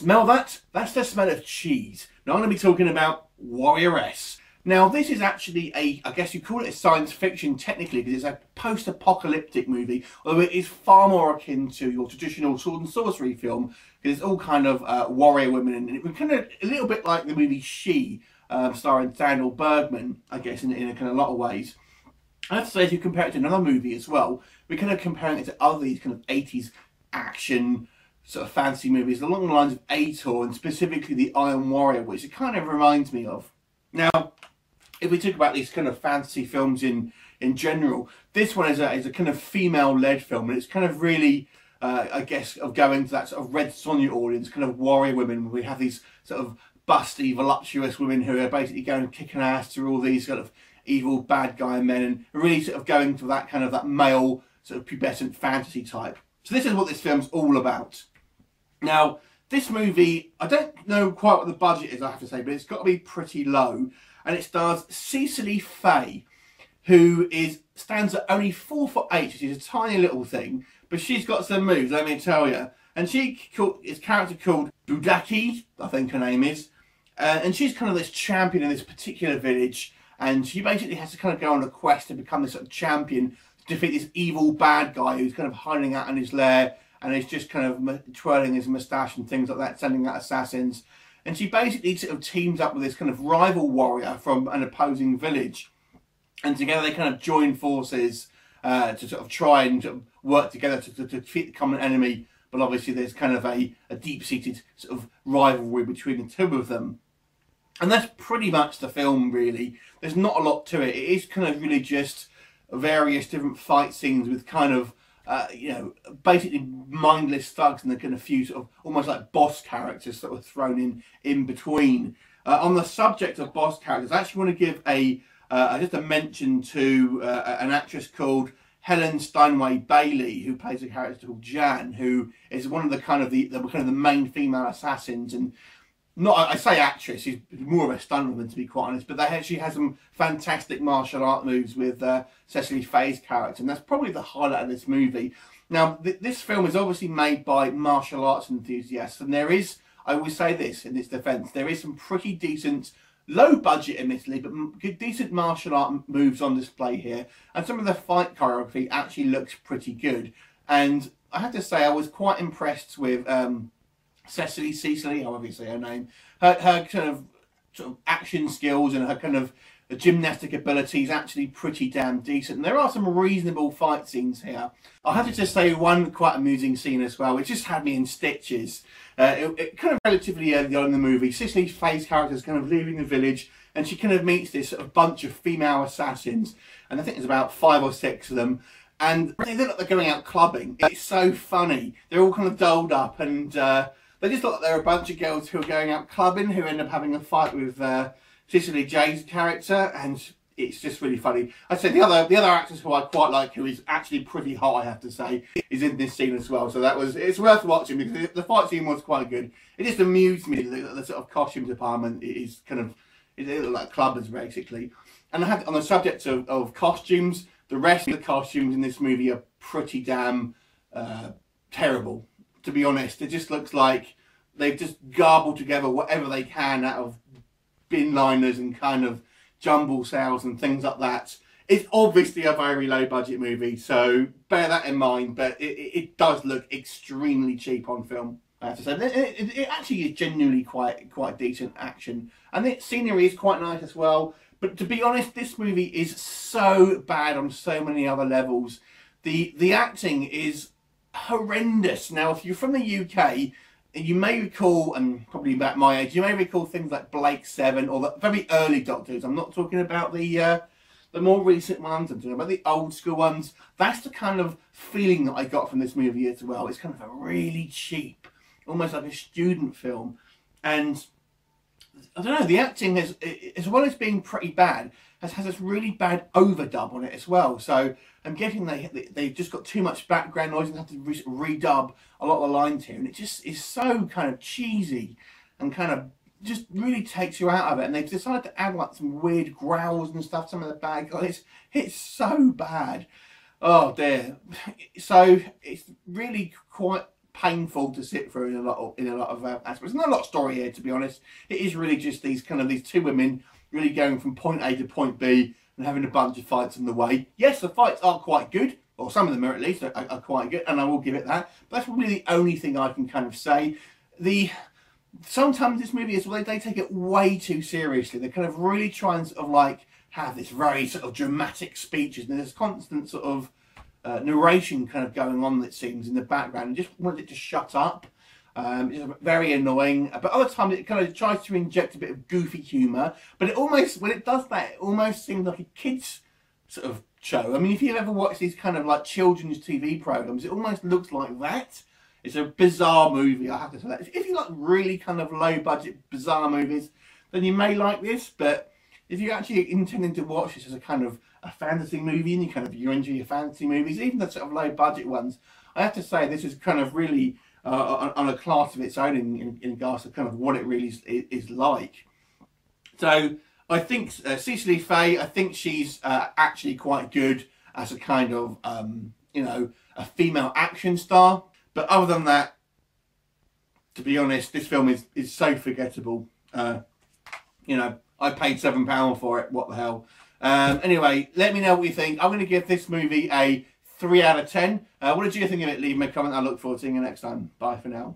Smell that? That's the smell of cheese. Now I'm going to be talking about WARRIORESS. Now this is actually I guess you call it a science fiction technically, because it's a post-apocalyptic movie, although it is far more akin to your traditional sword and sorcery film, because it's all kind of warrior women, and it was kind of a little bit like the movie She, starring Daniel Bergman, I guess, in a kind of lot of ways. I have to say, if you compare it to another movie as well, we're kind of comparing it to other these kind of 80s action sort of fantasy movies along the lines of Ator, and specifically the Iron Warrior, which it kind of reminds me of. Now, if we talk about these kind of fantasy films in general, this one is a kind of female-led film, and it's kind of really, I guess, of going to that sort of Red Sonja audience, kind of warrior women, where we have these sort of busty, voluptuous women who are basically going kicking ass through all these sort of evil bad guy men, and really sort of going for that kind of that male sort of pubescent fantasy type. So this is what this film's all about. Now, this movie, I don't know quite what the budget is, I have to say, but it's got to be pretty low. And it stars Cecily Fay, who stands at only 4'8", which is a tiny little thing, but she's got some moves, let me tell you. And is a character called Budaki, I think her name is, and she's kind of this champion in this particular village, and she basically has to kind of go on a quest to become this sort of champion to defeat this evil bad guy who's kind of hiding out in his lair, and is just kind of twirling his moustache and things like that, sending out assassins. And she basically sort of teams up with this kind of rival warrior from an opposing village. And together they kind of join forces to sort of try and sort of work together to defeat the common enemy. But obviously there's kind of a deep-seated sort of rivalry between the two of them. And that's pretty much the film, really. There's not a lot to it. It is kind of really just various different fight scenes with kind of, you know, basically mindless thugs and kind of few sort of almost like boss characters sort of thrown in between. On the subject of boss characters, I actually want to give just a mention to an actress called Helen Steinway Bailey, who plays a character called Jan, who is one of the kind of the main female assassins. And I say actress, she's more of a stuntwoman, to be quite honest, but she has some fantastic martial art moves with Cecily Fay's character, and that's probably the highlight of this movie. Now, this film is obviously made by martial arts enthusiasts, and there is, I will say this in its defence, there is some pretty decent, low budget admittedly, but decent martial art moves on display here, and some of the fight choreography actually looks pretty good. And I have to say, I was quite impressed with Cecily, however you say her name, her kind of sort of action skills and her kind of gymnastic abilities actually pretty damn decent. And there are some reasonable fight scenes here. I'll have to just say one quite amusing scene as well, which just had me in stitches. It kind of relatively early on in the movie, Cecily Fay's character is kind of leaving the village, and she kind of meets this sort of bunch of female assassins, and I think there's about 5 or 6 of them. And they look like they're going out clubbing. It's so funny. They're all kind of dolled up, and they just look like they're a bunch of girls who are going out clubbing who end up having a fight with Cecily J's character, and it's just really funny. I'd say the other actress who I quite like, who is actually pretty hot, I have to say, is in this scene as well. So it's worth watching, because the fight scene was quite good. It just amused me that the sort of costume department is kind of, it looked like clubbers basically. And on the subject of costumes, the rest of the costumes in this movie are pretty damn terrible, to be honest. It just looks like they've just garbled together whatever they can out of bin liners and kind of jumble sales and things like that. It's obviously a very low budget movie, so bear that in mind, but it does look extremely cheap on film, I have to say. It actually is genuinely quite decent action, and the scenery is quite nice as well. But to be honest, this movie is so bad on so many other levels. The acting is horrendous. Now, if you're from the UK, you may recall, and probably about my age, you may recall things like Blake 7 or the very early Doctors. I'm not talking about the more recent ones, I'm talking about the old school ones. That's the kind of feeling that I got from this movie as well. It's kind of a really cheap, almost like a student film. And I don't know, the acting has, as well as being pretty bad, has this really bad overdub on it as well. So I'm guessing they've just got too much background noise and have to redub a lot of the lines here. And it just is so kind of cheesy and kind of just really takes you out of it. And they've decided to add like some weird growls and stuff, some of the bad guys. It's so bad. Oh dear. So it's really quite painful to sit through in a lot of aspects. There's not a lot of story here, to be honest. It is really just these two women really going from point A to point B and having a bunch of fights on the way. Yes, the fights are quite good, or some of them are at least are quite good, and I will give it that. But that's probably the only thing I can kind of say. Sometimes this movie is they take it way too seriously. They kind of really try and sort of like have this very sort of dramatic speeches, and there's constant sort of narration kind of going on, it seems, in the background. You just want it to shut up. It's very annoying. But other times it kind of tries to inject a bit of goofy humour. But it almost, when it does that, it almost seems like a kid's sort of show. I mean, if you've ever watched these kind of like children's TV programmes, it almost looks like that. It's a bizarre movie, I have to say that. If you like really kind of low budget, bizarre movies, then you may like this. But if you're actually intending to watch this as a kind of a fantasy movie, and you're into your fantasy movies, even the sort of low budget ones, I have to say this is kind of really on a class of its own in regards to kind of what it really is like. So I think Cecily Fay, I think she's actually quite good as a kind of a female action star. But other than that, to be honest, this film is so forgettable. I paid £7 for it. What the hell? Anyway, let me know what you think. I'm going to give this movie a 3 out of 10. What did you think of it? Leave me a comment. I look forward to seeing you next time. Bye for now.